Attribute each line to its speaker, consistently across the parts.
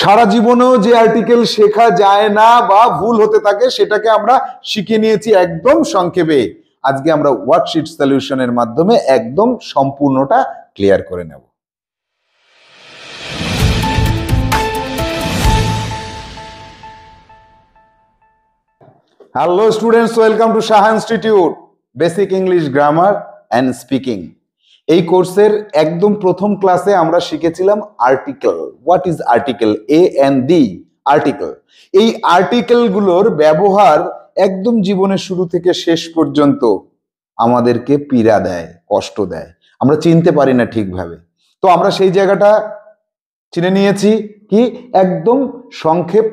Speaker 1: সারা জীবনেও যে আর্টিকেল শেখা যায় না বা ভুল হতে থাকে সেটাকে আমরা শিখে নিয়েছি একদম সংক্ষেপে। আজকে আমরা ওয়ার্কশিট সলিউশনের মাধ্যমে একদম সম্পূর্ণটা ক্লিয়ার করে নেব। Hello students, welcome to Saha institute basic English grammar and speaking. এই কোর্সের একদম প্রথম ক্লাসে আমরা শিখেছিলাম article. What is article? AND article. এই আর্টিকেলগুলোর ব্যবহার একদম জীবনের শুরু থেকে শেষ পর্যন্ত আমাদেরকে পীড়া দেয়, কষ্ট দেয়, আমরা চিনতে পারি না ঠিকভাবে। তো আমরা সেই জায়গাটা চিনে নিয়েছি কি একদম সংক্ষেপ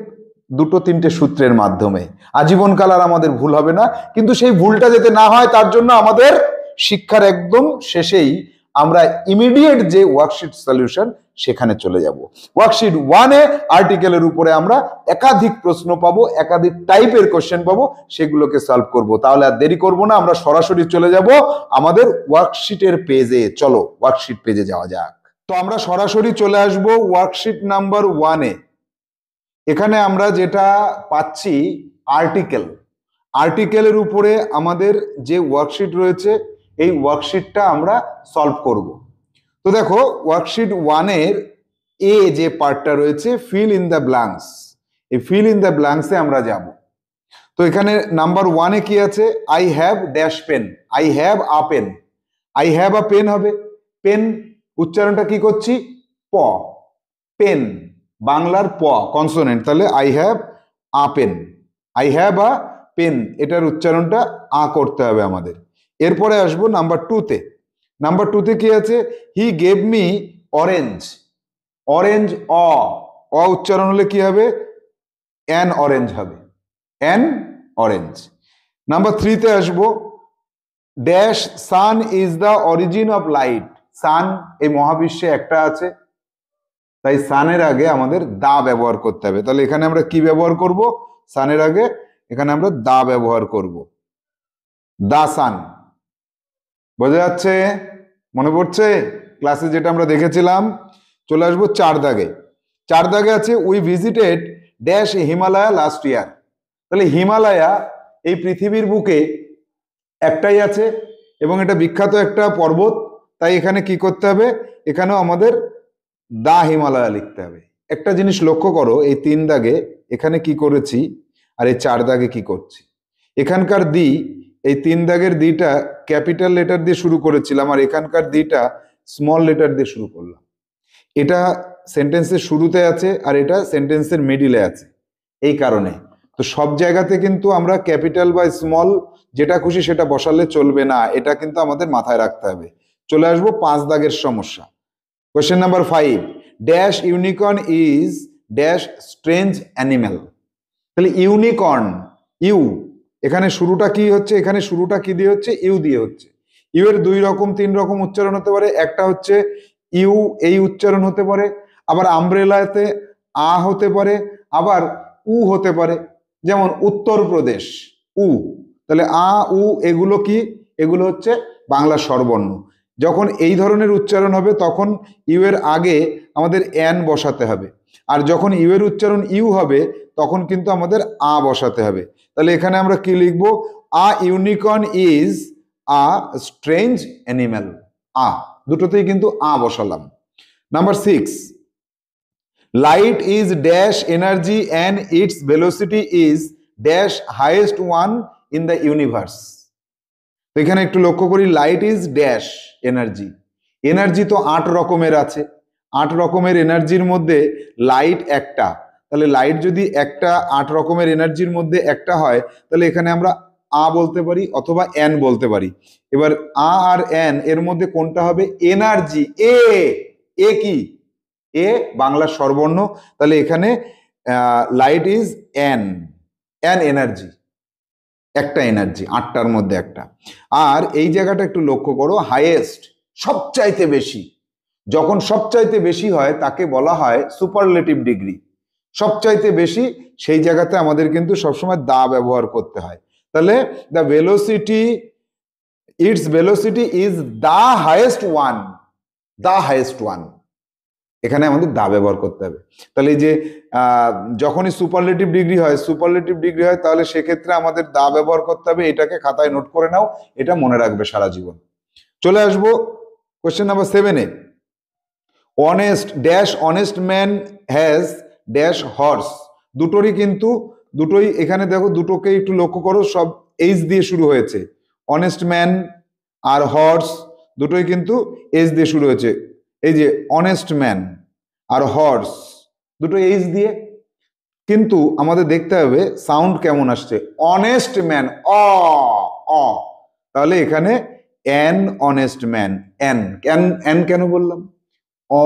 Speaker 1: দুটো তিনটে সূত্রের মাধ্যমে। আজীবনকাল আর আমাদের ভুল হবে না, কিন্তু সেই ভুলটা যাতে না হয় তার জন্য আমাদের শিক্ষার একদম শেষেই আমরা ইমিডিয়েট যে ওয়ার্কশিট সলিউশন সেখানে চলে যাব। ওয়ার্কশিট 1-এ আর্টিকেলের উপরে আমরা একাধিক প্রশ্ন পাবো, একাধিক টাইপের কোশ্চেন পাবো, সেগুলোকে সলভ করব। তাহলে আর দেরি করব না, আমরা সরাসরি চলে যাব আমাদের ওয়ার্কশিটের পেজে। চলো ওয়ার্কশিট পেজে যাওয়া যাক। তো আমরা সরাসরি চলে আসব ওয়ার্কশিট নাম্বার 1-এ। এখানে আমরা যেটা পাচ্ছি আর্টিকেল। আর্টিকেলের উপরে আমাদের যে ওয়ার্কশিট রয়েছে এই ওয়ার্কশিটটা আমরা সলভ করব। তো দেখো ওয়ার্কশিট 1-এর এ যে পার্টটা রয়েছে ফিল ইন দ্য ব্ল্যাঙ্কস, এই ফিল ইন দ্য ব্ল্যাঙ্কসে আমরা যাব। তো এখানে নাম্বার 1-এ কি আছে? I have dash pen, I have a pen. I have a pen হবে, পেন উচ্চারণটা কি করছি? প, পেন বাংলার প কনসোনেন্ট, তাহলে I have a pen, I have a pen, এটার উচ্চারণটা আ করতে হবে আমাদের। এরপরে আসবো নাম্বার 2-তে। নাম্বার 2-তে কি আছে? He gave me orange, orange অ উচ্চারণ হলে কি হবে? অ্যান অরেঞ্জ হবে, অ্যান অরেঞ্জ। নাম্বার 3-তে আসবো dash sun is the origin of light. Sun এই মহাবিশ্বে একটা আছে, তাই সানের আগে আমাদের দা ব্যবহার করতে হবে। তাহলে এখানে আমরা কি ব্যবহার করব? সানের আগে এখানে আমরা দা ব্যবহার করব, দা সান। বোঝা যাচ্ছে? মনে পড়ছে ক্লাসে যেটা আমরা দেখেছিলাম? চলে আসবো 4 দাগে। 4 দাগে আছে we visited dash Himalaya last year. তাহলে হিমালয়া এই পৃথিবীর বুকে একটাই আছে এবং এটা বিখ্যাত একটা পর্বত, তাই এখানে কি করতে হবে? এখানেও আমাদের দা হিমালয়া লিখতে হবে। একটা জিনিস লক্ষ্য করো, এই 3 দাগে এখানে কি করেছি আর এই 4 দাগে কি করছি। এখানকার দি, এই 3 দাগের দিটা ক্যাপিটাল লেটার দিয়ে শুরু করেছিলাম আর এখানকার দিটা স্মল লেটার দিয়ে শুরু করলাম। এটা সেন্টেন্সের শুরুতে আছে আর এটা সেন্টেন্সের মিডিলে আছে, এই কারণে। তো সব জায়গাতে কিন্তু আমরা ক্যাপিটাল বা স্মল যেটা খুশি সেটা বসালে চলবে না, এটা কিন্তু আমাদের মাথায় রাখতে হবে। চলে আসবো 5 দাগের সমস্যা। Question number 5, dash unicorn is dash strange animal. তাহলে ইউনিকর্ন, ইউ এখানে শুরুটা কি হচ্ছে? এখানে শুরুটা কি দিয়ে হচ্ছে? ইউ দিয়ে হচ্ছে। ইউ এর 2 রকম 3 রকম উচ্চারণ হতে পারে। একটা হচ্ছে ইউ এই উচ্চারণ হতে পারে, আবার আমব্রেলাতে আ হতে পারে, আবার উ হতে পারে। যেমন উত্তরপ্রদেশ উ, তাহলে আ উ এগুলো কি? এগুলো হচ্ছে বাংলা স্বরবর্ণ। যখন এই ধরনের উচ্চারণ হবে তখন ইউ এর আগে আমাদের অ্যান বসাতে হবে, আর যখন ইউ এর উচ্চারণ ইউ হবে তখন কিন্তু আমাদের আ বসাতে হবে। তাহলে এখানে আমরা কি লিখবো? A unicorn is a strange animal. A দুটোতেই কিন্তু আ বসালাম। Number 6, light is dash energy and its velocity is dash highest one in the universe. তো এখানে একটু লক্ষ্য করি, light is dash energy. Energy তো 8 রকমের আছে, 8 রকমের এনার্জির মধ্যে লাইট একটা। তাহলে লাইট যদি একটা 8 রকমের এনার্জির মধ্যে একটা হয় তাহলে এখানে আমরা আ বলতে পারি অথবা এন বলতে পারি। এবার আ আর এন এর মধ্যে কোনটা হবে? এনার্জি। এ কি? এ বাংলা স্বরবর্ণ, তাহলে এখানে light is an, N energy, একটা এনার্জি 8টার মধ্যে একটা। আর এই জায়গাটা একটু লক্ষ্য করো, হাইয়েস্ট সবচাইতে বেশি। যখন সবচাইতে বেশি হয় তাকে বলা হয় সুপারলেটিভ ডিগ্রি। সবচাইতে বেশি সেই জায়গাতে আমাদের কিন্তু সবসময় দা ব্যবহার করতে হয়। তাহলে the velocity, it's velocity is the highest one, the highest one. এখানে আমাদের দা ব্যবহার করতে হবে। তাহলে এই যে যখনই সুপারলেটিভ ডিগ্রি হয় তাহলে সেক্ষেত্রে আমাদের দা ব্যবহার করতে হবে। এটাকে খাতায় নোট করে নাও, এটা মনে রাখবে সারা জীবন। চলে আসবো কোশ্চেন নাম্বার 7-এ। Honest dash honest man has dash horse. দুটোই এখানে দেখো, দুটোকে একটু লক্ষ্য করো, সব এইচ দিয়ে শুরু হয়েছে। অনেস্ট ম্যান আর হর্স দুটোই কিন্তু এইচ দিয়ে শুরু হয়েছে। এই যে অনেস্ট ম্যান আর হর্স দুটো এইচ দিয়ে, কিন্তু আমাদের দেখতে হবে সাউন্ড কেমন আসছে। অনেস্ট ম্যান, অ অ, তাহলে এখানে an honest man, an an কেন বললাম? অ,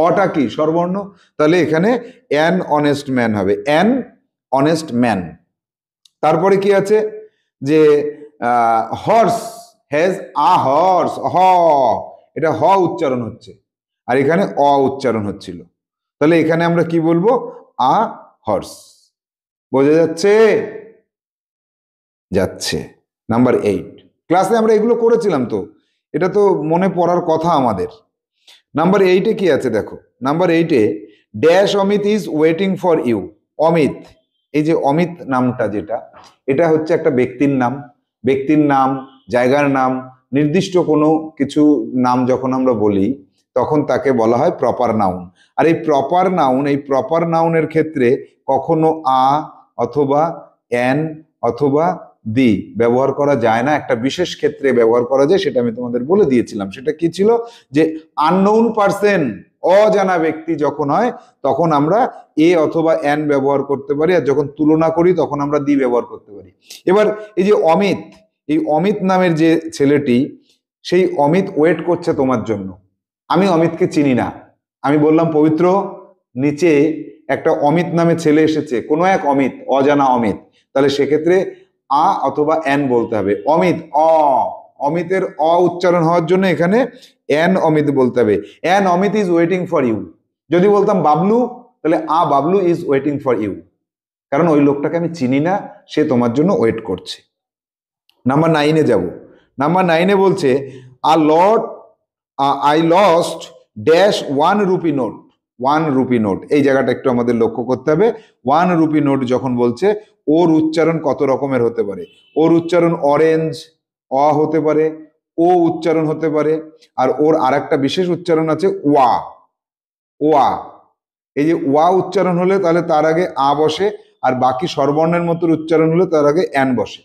Speaker 1: অটা কি স্বরবর্ণ, তাহলে এখানে অ্যান অনেস্ট ম্যান হবে, অ্যান অনেস্ট ম্যান। তারপরে কি আছে যে হর্স হ্যাজ আ হর্স, হ, এটা হ উচ্চারণ হচ্ছে আর এখানে অ উচ্চারণ হচ্ছিল, তাহলে এখানে আমরা কি বলবো? A horse. বোঝা যাচ্ছে? যাচ্ছে। নাম্বার 8, ক্লাসে আমরা এগুলো করেছিলাম তো, এটা তো মনে পড়ার কথা আমাদের। নাম্বার 8-এ কি আছে দেখো, নাম্বার 8-এ dash Amit is waiting for you. Amit, এই যে অমিত নামটা যেটা, এটা হচ্ছে একটা ব্যক্তির নাম, জায়গার নাম, নির্দিষ্ট কোনো কিছু নাম যখন আমরা বলি তখন তাকে বলা হয় প্রপার নাউন। আর এই প্রপার নাউনের ক্ষেত্রে কখনো আ অথবা এন অথবা দি ব্যবহার করা যায় না, একটা বিশেষ ক্ষেত্রে ব্যবহার করা যায়, সেটা আমি তোমাদের বলে দিয়েছিলাম। সেটা কি ছিল? যে আননোন পারসন, অজানা ব্যক্তি যখন হয় তখন আমরা এ অথবা এন ব্যবহার করতে পারি, আর যখন তুলনা করি তখন আমরা দি ব্যবহার করতে পারি। এবার এই যে অমিত, এই অমিত নামের যে ছেলেটি, সেই অমিত ওয়েট করছে তোমার জন্য। আমি অমিতকে চিনি না, আমি বললাম পবিত্র নিচে একটা অমিত নামে ছেলে এসেছে, কোনো এক অমিত, অজানা অমিত, তাহলে সেক্ষেত্রে আ অথবা এন বলতে হবে। অমিত, অ, অমিতের অ উচ্চারণ হওয়ার জন্য এখানে এন অমিত বলতে হবে। An Amit is waiting for you. যদি বলতাম বাবলু, তাহলে a Bablu is waiting for you, কারণ ওই লোকটাকে আমি চিনি না, সে তোমার জন্য ওয়েট করছে। নাম্বার 9-এ যাব। নাম্বার 9-এ বলছে I lost dash 1 rupee note. 1 rupee note, এই জায়গাটা একটু আমাদের লক্ষ্য করতে হবে। 1 রুপি নোট যখন বলছে, ওর উচ্চারণ কত রকমের হতে পারে? ওর উচ্চারণ অরেঞ্জ, অ হতে পারে, ও উচ্চারণ হতে পারে, আর ওর আর একটা বিশেষ উচ্চারণ আছে ওয়া, ওয়া। এই যে ওয়া উচ্চারণ হলে তাহলে তার আগে আ বসে, আর বাকি স্বরবর্ণের মতো উচ্চারণ হলে তার আগে এন বসে।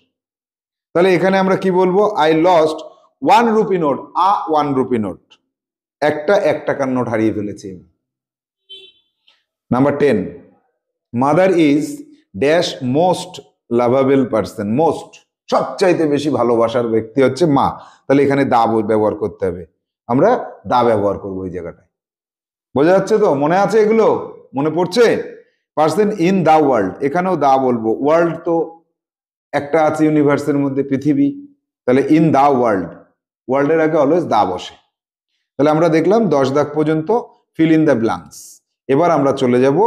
Speaker 1: তাহলে এখানে আমরা কি বলবো? I lost 1 rupee note, 1 rupee note, একটা 1 টাকার নোট হারিয়ে ফেলেছি। Number 10, mother is dash most lovable person. Most, সবচাইতে বেশি ভালোবাসার ব্যক্তি হচ্ছে মা, তাহলে এখানে দা ব্যবহার করতে হবে, আমরা দা ব্যবহার করবো এই জায়গাটায়। বোঝা যাচ্ছে তো? মনে আছে এগুলো? মনে পড়ছে? পার্সন ইন দা ওয়ার্ল্ড, এখানেও দা বলবো। ওয়ার্ল্ড তো একটা আছে ইউনিভার্সের মধ্যে, পৃথিবী, তাহলে ইন দা ওয়ার্ল্ড, ওয়ার্ল্ডের আগে অলওয়েজ দা বসে। তাহলে আমরা দেখলাম 10 দাগ পর্যন্ত ফিল ইন দ্য ব্ল্যাঙ্কস। এবার আমরা চলে যাব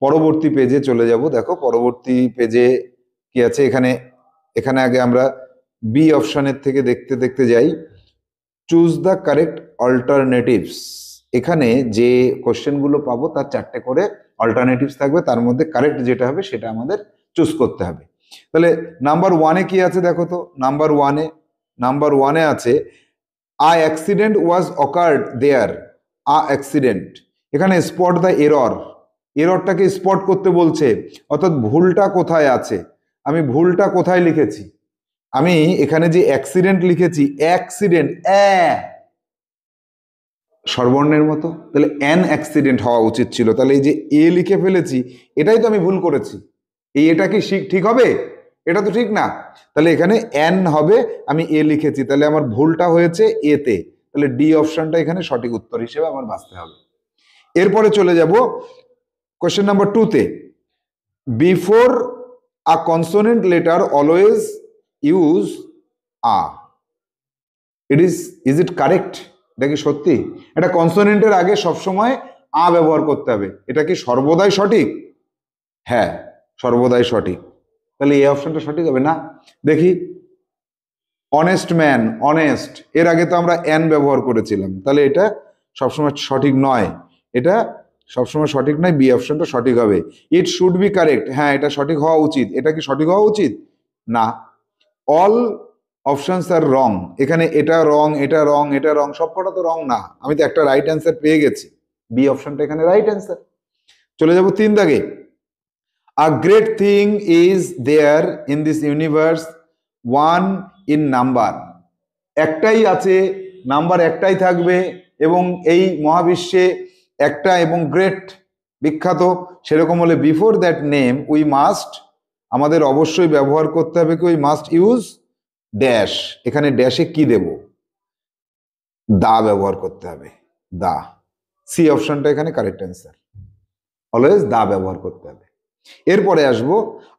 Speaker 1: পরবর্তী পেজে চলে যাব। দেখো পরবর্তী পেজে কি আছে, এখানে আগে আমরা বি অপশনের থেকে দেখতে দেখতে যাই। Choose the correct alternatives. এখানে যে কোশ্চেনগুলো পাবো তার 4টে করে অল্টারনেটিভস থাকবে, তার মধ্যে কারেক্ট যেটা হবে সেটা আমাদের চুজ করতে হবে। তাহলে নাম্বার 1-এ কি আছে দেখো তো। নাম্বার 1-এ আছে আ অ্যাক্সিডেন্ট ওয়াজ অকার্ড দেয়ার। আ অ্যাক্সিডেন্ট, এখানে স্পট দ্য এরর, এররটাকে স্পট করতে বলছে, অর্থাৎ ভুলটা কোথায় আছে। আমি ভুলটা কোথায় লিখেছি? আমি এখানে যে অ্যাক্সিডেন্ট লিখেছি, অ্যাক্সিডেন্ট স্বরবর্ণের মতো, তাহলে অ্যান অ্যাক্সিডেন্ট হওয়া উচিত ছিল, তাহলে এই যে এ লিখে ফেলেছি, এটাই তো আমি ভুল করেছি। এটা কি ঠিক হবে? এটা তো ঠিক না, তাহলে এখানে অ্যান হবে, আমি এ লিখেছি, তাহলে আমার ভুলটা হয়েছে এতে, তাহলে ডি অপশনটা এখানে সঠিক উত্তর হিসেবে আমার বাঁচতে হবে। এরপরে চলে যাব কোশ্চেন নাম্বার 2-তে। Before a consonant letter always use a. Is it correct? এটা কি সত্যি? এটা কনসোনেন্টের আগে সবসময় আ ব্যবহার করতে হবে, এটা কি সর্বদাই সঠিক? হ্যাঁ, সর্বদাই সঠিক। তাহলে এই অপশনটা সঠিক হবে না? দেখি, অনেস্ট ম্যান, অনেস্ট, এর আগে তো আমরা এন ব্যবহার করেছিলাম, তাহলে এটা সবসময় সঠিক নয়, এটা সবসময় সঠিক নয়, বি অপশনটা সঠিক হবে। ইট শুড বি কারেক্ট, হ্যাঁ এটা সঠিক হওয়া উচিত, এটা কি সঠিক হওয়া উচিত না। অল অপশনস আর রং, এখানে এটা রং, এটা রং, এটা রং, সবকটা তো রং না, আমি তো একটা রাইট অ্যান্সার পেয়ে গেছি, বি অপশনটা এখানে রাইট অ্যান্সার। চলে যাব 3 দাগে। A great thing is there in this universe, one in number, একটাই আছে, নাম্বার একটাই থাকবে, এবং এই মহাবিশ্বে একটা এবং গ্রেট বিখ্যাত, সেরকম হলে before that name we must, আমাদের অবশ্যই ব্যবহার করতে হবে কি, উই মাস্ট ইউজ ড্যাশ, এখানে ড্যাশে কি দেব, দা ব্যবহার করতে হবে, দা, সি অপশনটা এখানে কারেক্ট অ্যান্সার, অলওয়েজ দা ব্যবহার করতে হবে। এরপরে আসবো,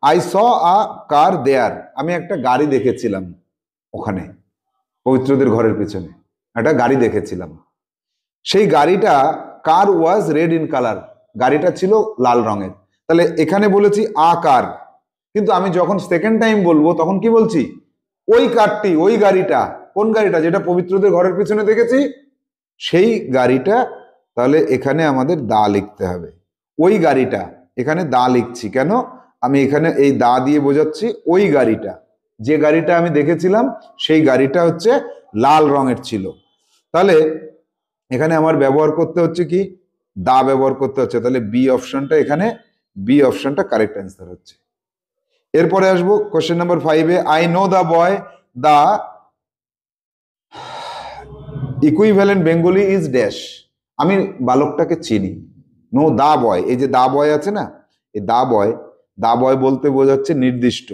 Speaker 1: আই স আ কার দেয়ার, আমি একটা গাড়ি দেখেছিলাম ওখানে, পবিত্রদের ঘরের পিছনে একটা গাড়ি দেখেছিলাম, সেই গাড়িটা, কার ওয়াজ রেড ইন কালার, গাড়িটা ছিল লাল রঙের, তাহলে এখানে বলেছি আ কার, কিন্তু আমি যখন সেকেন্ড টাইম বলবো তখন কি বলছি, ওই কারটি, ওই গাড়িটা, কোন গাড়িটা, যেটা পবিত্রদের ঘরের পিছনে দেখেছি সেই গাড়িটা, তাহলে এখানে আমাদের দা লিখতে হবে, ওই গাড়িটা, এখানে দা লিখছি কেন, আমি এখানে এই দা দিয়ে বোঝাচ্ছি ওই গাড়িটা, যে গাড়িটা আমি দেখেছিলাম সেই গাড়িটা হচ্ছে লাল রঙের ছিল, তাহলে এখানে আমার ব্যবহার করতে হচ্ছে কি, দা ব্যবহার করতে হচ্ছে, তাহলে বি অপশনটা এখানে, বি অপশনটা কারেক্ট অ্যান্সার হচ্ছে। এরপরে আসবো কোশ্চেন নাম্বার 5-এ, I know the boy, the equivalent Bengali is dash, আমি বালকটাকে চিনি, নো দা বয়, এই যে দা বয় আছে না, এই দা বয়, দা বয় বলতে বোঝাচ্ছে নির্দিষ্ট,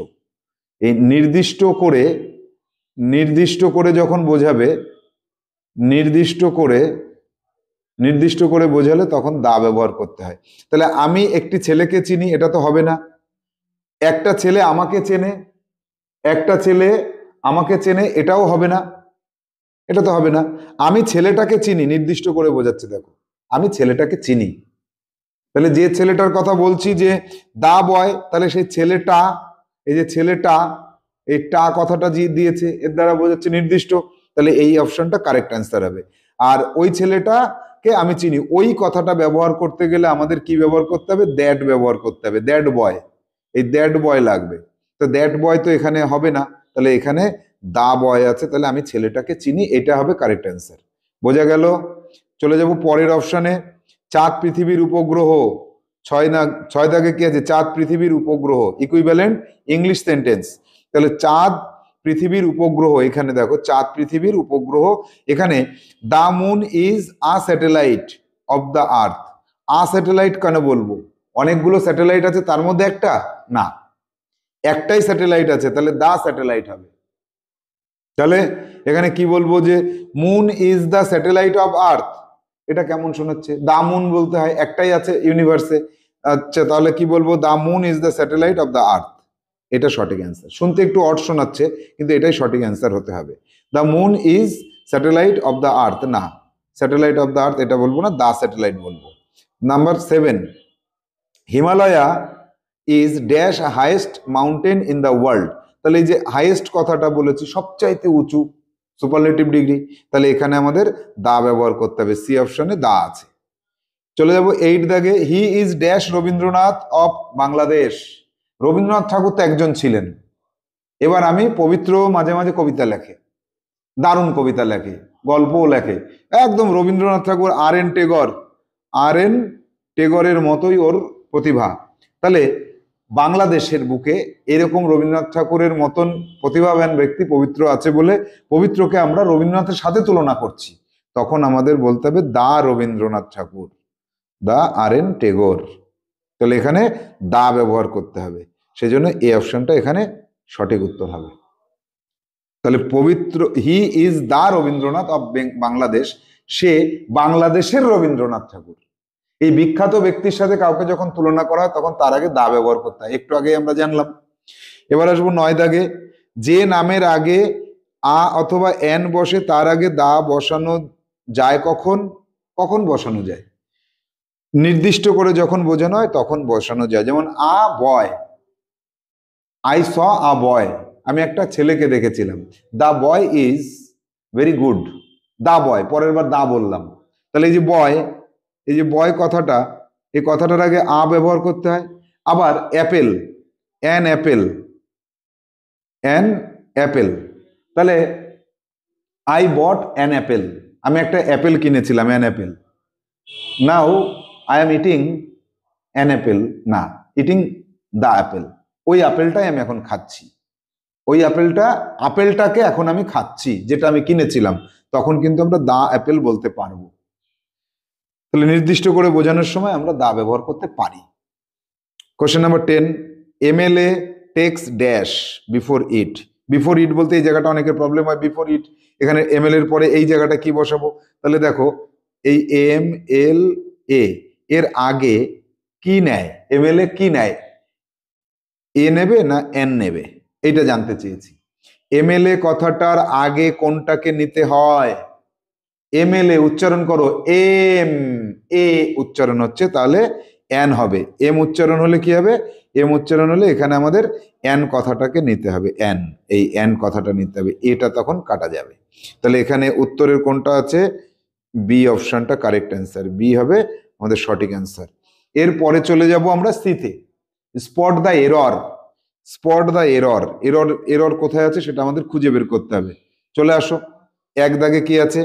Speaker 1: এই নির্দিষ্ট করে যখন বোঝাবে, নির্দিষ্ট করে বোঝালে তখন দা ব্যবহার করতে হয়। তাহলে আমি একটি ছেলেকে চিনি, এটা তো হবে না, একটা ছেলে আমাকে চেনে, একটা ছেলে আমাকে চেনে, এটাও হবে না, এটা তো হবে না। আমি ছেলেটাকে চিনি, নির্দিষ্ট করে বোঝাচ্ছে, দেখো আমি ছেলেটাকে চিনি, তাহলে যে ছেলেটার কথা বলছি যে দা বয়, তাহলে সেই ছেলেটা, এই যে ছেলেটা, এই টা কথাটা যে দিয়েছে এর দ্বারা বোঝাচ্ছে নির্দিষ্ট, তাহলে এই অপশনটা কারেক্ট অ্যান্সার হবে। আর ওই ছেলেটাকে আমি চিনি, ওই কথাটা ব্যবহার করতে গেলে আমাদের কি ব্যবহার করতে হবে, দ্যাট ব্যবহার করতে হবে, দ্যাট বয়, এই দ্যাট বয় লাগবে, তো দ্যাট বয় তো এখানে হবে না, তাহলে এখানে দা বয় আছে, তাহলে আমি ছেলেটাকে চিনি, এটা হবে কারেক্ট অ্যান্সার। বোঝা গেল? চলে যাব পরের অপশনে, চাঁদ পৃথিবীর উপগ্রহ, 6 দাগে কি আছে, চাঁদ পৃথিবীর উপগ্রহ, ইকুইভ্যালেন্ট ইংলিশ সেন্টেন্স, তাহলে চাঁদ পৃথিবীর উপগ্রহ, এখানে দেখো চাঁদ পৃথিবীর উপগ্রহ, এখানে the moon is a satellite of the earth, a satellite কেন বলবো, অনেকগুলো স্যাটেলাইট আছে তার মধ্যে একটা না, একটাই স্যাটেলাইট আছে, তাহলে দা স্যাটেলাইট হবে। তাহলে এখানে কি বলবো যে moon is the satellite of earth, এটা কেমন শোনাচ্ছে, দা মুন বলতে হয়, একটাই আছে ইউনিভার্সে, আচ্ছা তাহলে কি বলবো, the moon is the satellite of the earth, এটা সঠিক অ্যান্সার। শুনতে একটু অড শোনাচ্ছে কিন্তু এটাই সঠিক অ্যান্সার হতে হবে, the moon is satellite of the আর্থ, না স্যাটেলাইট অফ দ্য আর্থ এটা বলবো না, দা স্যাটেলাইট বলবো। Number 7, Himalaya is dash highest mountain in the world, তাহলে এই যে হাইয়েস্ট কথাটা বলেছি, সবচাইতে উঁচু, সুপারলেটিভ ডিগ্রি, তাহলে এখানে আমাদের দা ব্যবহার করতে হবে, সি অপশনে দা আছে। চলে যাব 8 দাগে, he is dash Rabindranath of Bangladesh, Rabindranath Thakur তো একজন ছিলেন, এবার আমি পবিত্র মাঝে মাঝে কবিতা লেখে, দারুণ কবিতা লেখে, গল্পও লেখে, একদম রবীন্দ্রনাথ ঠাকুর আর এন টেগরের মতোই ওর প্রতিভা, তাহলে বাংলাদেশের বুকে এরকম রবীন্দ্রনাথ ঠাকুরের মতন প্রতিভাবান ব্যক্তি পবিত্র আছে বলে পবিত্রকে আমরা রবীন্দ্রনাথের সাথে তুলনা করছি, তখন আমাদের বলতে হবে দা রবীন্দ্রনাথ ঠাকুর, দা আর এন টেগোর, তাহলে এখানে দা ব্যবহার করতে হবে, সেজন্য এই অপশনটা এখানে সঠিক উত্তর হবে। তাহলে Pabitra, he is the Rabindranath of Bangladesh, সে বাংলাদেশের রবীন্দ্রনাথ ঠাকুর, এই বিখ্যাত ব্যক্তির সাথে কাউকে যখন তুলনা করা হয় তখন তার আগে দা ব্যবহার করতে হয়, একটু আগে আমরা জানলাম। এবার আসবো 9 দাগে, যে নামের আগে আ অথবা এন বসে তার আগে দা বসানো যায় কখন, কখন বসানো যায়, নির্দিষ্ট করে যখন বোঝানো হয় তখন বসানো যায়, যেমন আ বয়, আই স আ বয়, আমি একটা ছেলেকে দেখেছিলাম, দা বয় ইজ ভেরি গুড, দা বয়, পরের বার দা বললাম, তাহলে এই যে বয় কথাটা, এই কথাটার আগে আ ব্যবহার করতে হয়। আবার Apple, an Apple, an Apple, তাহলে আই বট অ্যান অ্যাপেল, আমি একটা অ্যাপেল কিনেছিলাম, an Apple. Now I am eating an Apple, না, ইটিং দ্য অ্যাপেল, ওই আপেলটাই আমি এখন খাচ্ছি। ওই আপেলটাকে এখন আমি খাচ্ছি, যেটা আমি কিনেছিলাম, তখন কিন্তু আমরা দা অ্যাপেল বলতে পারবো। তাহলে নির্দিষ্ট করে বোঝানোর সময় আমরা দা ব্যবহার করতে পারি। Question number 10, MLA takes dash before it. Before it বলতে এই জায়গাটা অনেকের প্রবলেম হয়, বিফোর ইট, এখানে এমএল এর পরে এই জায়গাটা কি বসাবো? তাহলে দেখো, এই এম এল এ এর আগে কি নেয়, এমএলএ কি নেয়, এ নেবে না এন নেবে, এইটা জানতে চেয়েছি। এমএলএ কথাটার আগে কোনটাকে নিতে হয়? এমএলএ উচ্চারণ করো, এম, এ উচ্চারণ হচ্ছে, তাহলে এন হবে। এম উচ্চারণ হলে কি হবে? এম উচ্চারণ হলে এখানে আমাদের এন কথাটাকে নিতে হবে, এন, এই এন কথাটা নিতে হবে, এটা তখন কাটা যাবে। তাহলে এখানে উত্তরের কোনটা আছে? বি অপশনটা কারেক্ট অ্যান্সার, বি হবে আমাদের সঠিক অ্যান্সার। এরপরে চলে যাব আমরা সিতে, spot the error. Spot the error, error, error কোথায় আছে সেটা আমাদের খুঁজে বের করতে হবে। চলে আসো, এক দাগে কি আছে?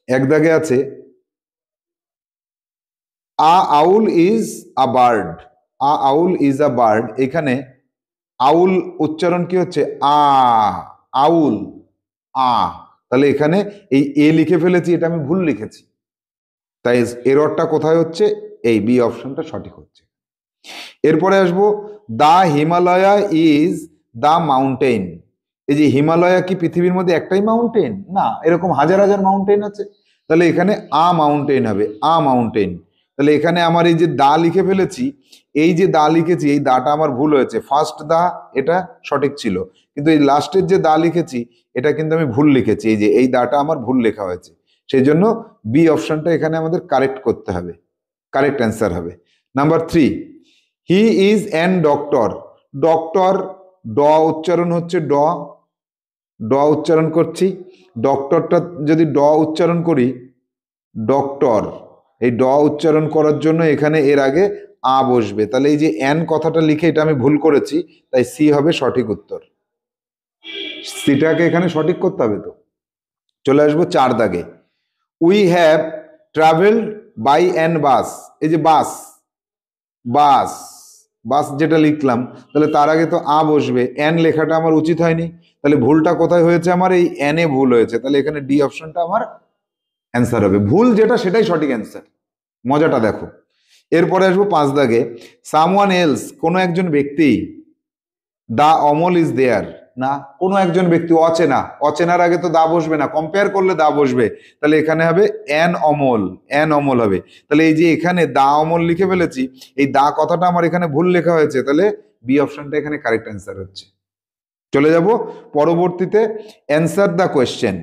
Speaker 1: এক দাগে আছে a owl is a bird, a owl is a bird, এখানে আউল উচ্চারণ কি হচ্ছে? আ, আউল, আ, তাহলে এখানে এই এ লিখে ফেলেছি, এটা আমি ভুল লিখেছি, তাই এররটা কোথায় হচ্ছে? এই বি অপশনটা সঠিক হচ্ছে। এরপরে আসবো, দা হিমালয়া ইজ দা মাউন্টেন। এই যে হিমালয়া কি পৃথিবীর মধ্যে একটাই মাউন্টেন? না, এরকম হাজার হাজার মাউন্টেন আছে। তাহলে এখানে আ মাউন্টেন হবে, আ মাউন্টেন। তাহলে এখানে আমার এই যে দা লিখে ফেলেছি, এই যে দা লিখেছি, এই দাটা আমার ভুল হয়েছে। ফার্স্ট দা এটা সঠিক ছিল, কিন্তু এই লাস্টের যে দা লিখেছি এটা কিন্তু আমি ভুল লিখেছি, এই যে এই দাটা আমার ভুল লেখা হয়েছে। সেই জন্য বি অপশনটা এখানে আমাদের কারেক্ট করতে হবে, কারেক্ট অ্যান্সার হবে। Number 3, he is an doctor. Doctor, ড উচ্চারণ হচ্ছে ড, ড উচ্চারণ করছি। ডক্টরটা যদি ড উচ্চারণ করি, ডক্টর, এই ড উচ্চারণ করার জন্য এখানে এর আগে আ বসবে, তাহলে এই যে এন কথাটা লিখে এটা আমি ভুল করেছি, তাই সি হবে সঠিক উত্তর। সিটাকে এখানে সঠিক করতে হবে। তো চলে আসবো 4 দাগে, we have travelled by an bus. এই যে বাস, বাস, বাস যেটা লিখলাম, তাহলে তার আগে তো আ বসবে, এন লেখাটা আমার উচিত হয়নি, তাহলে ভুলটা কোথায় হয়েছে? আমার এই এন এ ভুল হয়েছে, তাহলে এখানে ডি অপশনটা আমার অ্যান্সার হবে। ভুল যেটা সেটাই সঠিক অ্যান্সার, মজাটা দেখো। এরপরে আসবো 5 দাগে, সামওয়ান এলস, কোনো একজন ব্যক্তি, দা অমল ইজ দেয়ার, না, কোনো একজন ব্যক্তি, অচেনা, অচেনার আগে তো দা বসবে না, কম্পেয়ার করলে দা বসবে, তাহলে এখানে হবে অ্যান অমল, অ্যান অমল হবে। তাহলে এই যে এখানে দা অমল লিখে ফেলেছি, এই দা কথাটা আমার এখানে ভুল লেখা হয়েছে, তাহলে বি অপশনটা এখানে কারেক্ট অ্যান্সার হচ্ছে। চলে যাব পরবর্তীতে, অ্যান্সার দ্য কোয়েশ্চেন,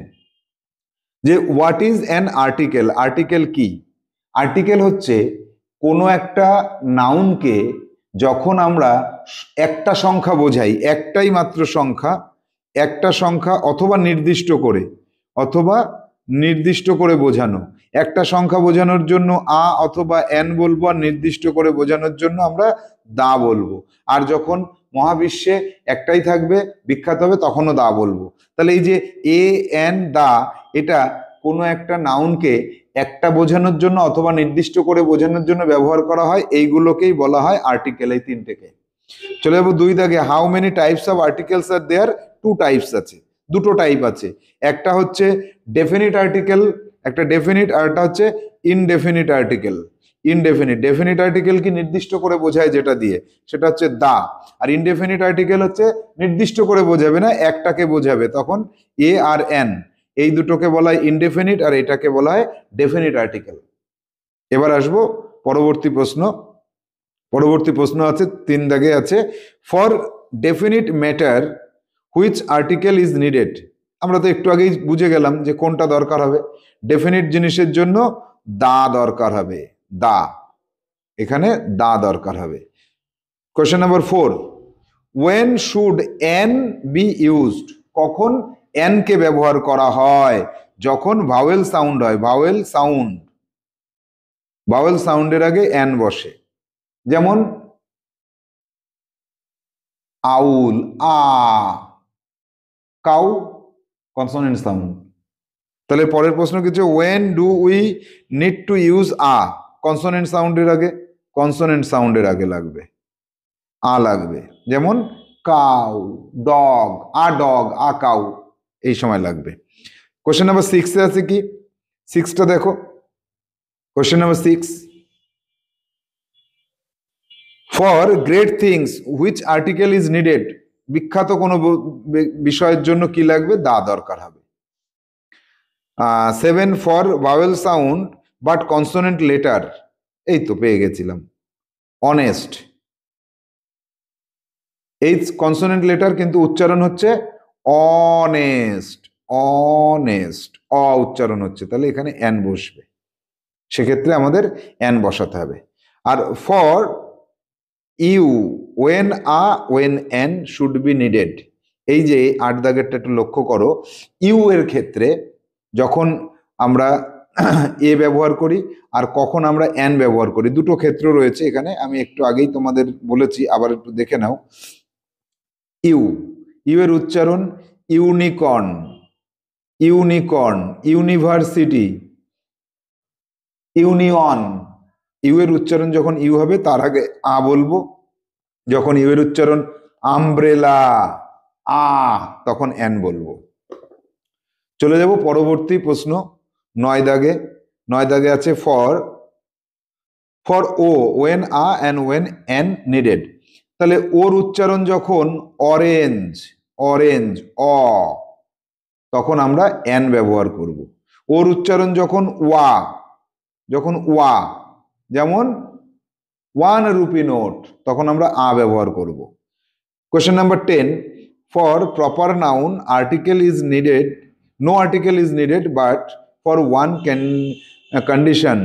Speaker 1: যে what is an article. Article কি? আর্টিকেল হচ্ছে কোনো একটা নাউনকে যখন আমরা একটা সংখ্যা বোঝাই, একটাই মাত্র সংখ্যা, একটা সংখ্যা অথবা নির্দিষ্ট করে, অথবা নির্দিষ্ট করে বোঝানো, একটা সংখ্যা বোঝানোর জন্য আ অথবা এন বলবো, আর নির্দিষ্ট করে বোঝানোর জন্য আমরা দা বলবো। আর যখন মহাবিশ্বে একটাই থাকবে, বিখ্যাত হবে, তখনও দা বলবো। তাহলে এই যে এ এন দা, এটা কোনো একটা নাউনকে একটা বোঝানোর জন্য অথবা নির্দিষ্ট করে বোঝানোর জন্য ব্যবহার করা হয়, এইগুলোকেই বলা হয় আর্টিকেল, এই তিনটেকে। চলে যাবো 2 দাগে, how many types of articles are there? 2 types আছে, দুটো টাইপ আছে। একটা হচ্ছে ডেফিনিট আর্টিকেল, একটা ডেফিনিট, আর একটা হচ্ছে indefinite article. Indefinite, definite article কি নির্দিষ্ট করে বোঝায় যেটা দিয়ে, সেটা হচ্ছে দা। আর ইনডেফিনিট আর্টিকেল হচ্ছে নির্দিষ্ট করে বোঝাবে না, একটাকে বোঝাবে, তখন এ আর এন, এই দুটোকে বলা হয় ইনডেফিনিট, আর এটাকে বলা হয় ডেফিনিট আর্টিকেল। এবার আসবো পরবর্তী প্রশ্ন। পরবর্তী প্রশ্ন আছে 3 দাগে আছে, for definite matter which article is needed. আমরা তো একটু আগেই বুঝে গেলাম যে কোনটা দরকার হবে, ডেফিনিট জিনিসের জন্য দা দরকার হবে, দা, এখানে দা দরকার হবে। Question number 4, when should an be used. কখন এন কে ব্যবহার করা হয়? যখন ভাওয়েল সাউন্ড হয়, ভাওয়েল সাউন্ডের আগে এন বসে, যেমন owl, a, cow, consonant sound. তাহলে পরের প্রশ্ন কিছু, when do we need to use a, consonant সাউন্ডের আগে, কনসোনেন্ট সাউন্ডের আগে লাগবে, আ লাগবে, যেমন কাউ, ডগ, আ কাউ, এই সময় লাগবে। কোশ্চেন নাম্বার 6 এ আছে কি, 6টা দেখো, question number 6, for great things which article is needed, বিখ্যাত কোনো বিষয়ের জন্য কি লাগবে, দা দরকার হবে। 7, for vowel sound but consonant letter, এই তো পেয়ে গেছিলাম, অনেস্ট, এই কনসোনেন্ট লেটার কিন্তু উচ্চারণ হচ্ছে অনেস্ট, অনেস্ট, অ উচ্চারণ হচ্ছে, তাহলে এখানে এন বসবে, সেক্ষেত্রে আমাদের এন বসাতে হবে। আর for you, when a, when an should be needed, এই যে 8 দাগেরটা একটু লক্ষ্য করো, ইউ এর ক্ষেত্রে যখন আমরা এ ব্যবহার করি আর কখন আমরা এন ব্যবহার করি, দুটো ক্ষেত্র রয়েছে এখানে, আমি একটু আগেই তোমাদের বলেছি, আবার একটু দেখে নাও। ইউ, ইউ এর উচ্চারণ unicorn, unicorn, university, union, U এর উচ্চারণ যখন ইউ হবে তার আগে আ বলবো, যখন ইউ এর উচ্চারণ আমব্রেলা, আ, তখন এন বলবো। চলে যাব পরবর্তী প্রশ্ন 9 দাগে, 9 দাগে আছে for O, when a and when an needed, তাহলে ওর উচ্চারণ যখন অরেঞ্জ, অরেঞ্জ, অ, তখন আমরা এন ব্যবহার করব। ওর উচ্চারণ যখন ওয়া, যখন ওয়া, যেমন 1 রুপি নোট, তখন আমরা আ ব্যবহার করব। Question number 10, for proper noun article is needed, no article is needed but for one condition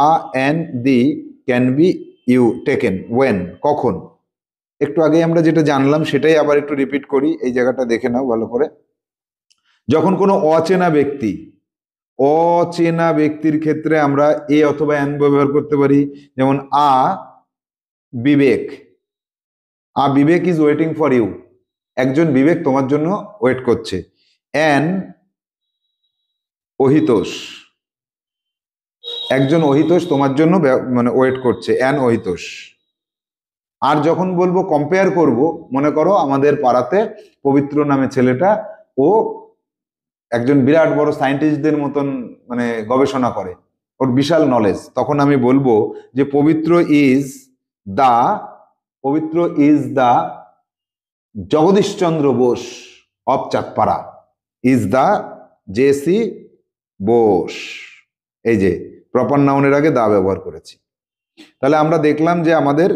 Speaker 1: a and the can be you taken, when, কখন, একটু আগে আমরা যেটা জানলাম সেটাই আবার একটু রিপিট করি, এই জায়গাটা দেখে নাও ভালো করে। যখন কোনো অচেনা ব্যক্তি, অচেনা ব্যক্তির ক্ষেত্রে আমরা এ অথবা এন ব্যবহার করতে পারি, যেমন আ বিবেক, আ বিবেক ইজ ওয়েটিং ফর ইউ, একজন বিবেক তোমার জন্য ওয়েট করছে। এন অহিতোষ, একজন অহিতোষ তোমার জন্য মানে ওয়েট করছে, এন অহিতোষ। আর যখন বলবো কম্পেয়ার করব, মনে করো আমাদের পাড়াতে পবিত্র নামে ছেলেটা, ও একজন বিরাট বড় সায়েন্টিস্টদের মতন মানে গবেষণা করে, ওর বিশাল নলেজ, তখন আমি বলবো যে পবিত্র is the, Pabitra is the Jagadishchandra Bose of Chandpara, is the JC Bose, এই যে প্রপার নাউনের আগে দা ব্যবহার করেছি। তাহলে আমরা দেখলাম যে আমাদের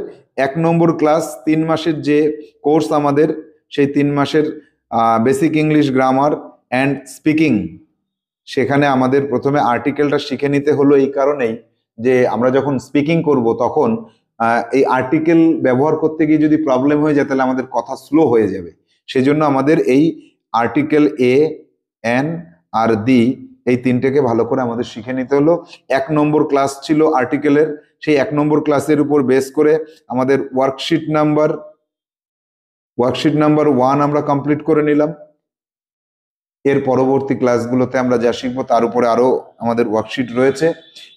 Speaker 1: 1 নম্বর ক্লাস 3 মাসের যে কোর্স আমাদের, সেই 3 মাসের basic English grammar and speaking, সেখানে আমাদের প্রথমে আর্টিকেলটা শিখে নিতে হলো এই কারণেই যে আমরা যখন স্পিকিং করব তখন এই আর্টিকেল ব্যবহার করতে গিয়ে যদি প্রবলেম হয়ে যায় তাহলে আমাদের কথা স্লো হয়ে যাবে, সেজন্য আমাদের এই আর্টিকেল এ, এন আর দি, এই 3টেকে ভালো করে আমাদের শিখে নিতে হলো। 1 নম্বর ক্লাস ছিল আর্টিকেলের, সেই 1 নম্বর ক্লাসের উপর বেস করে আমাদের ওয়ার্কশিট নাম্বার 1 আমরা কমপ্লিট করে নিলাম। এর পরবর্তী ক্লাসগুলোতে আমরা যা শিখবো তার উপরে আরো আমাদের ওয়ার্কশিট রয়েছে।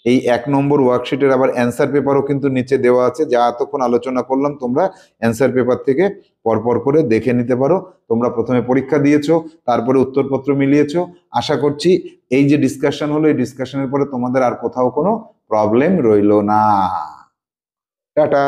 Speaker 1: এই 1 নম্বর ওয়ার্কশিটের আবার অ্যান্সার পেপারও কিন্তু নিচে দেওয়া আছে, যা এতক্ষণ আলোচনা করলাম তোমরা অ্যান্সার পেপার থেকে পরপর করে দেখে নিতে পারো। তোমরা প্রথমে পরীক্ষা দিয়েছো, তারপরে উত্তরপত্র মিলিয়েছো, আশা করছি এই যে ডিসকাশন হলো, এই ডিসকাশনের পরে তোমাদের আর কোথাও কোনো প্রবলেম রইলো না। টাটা।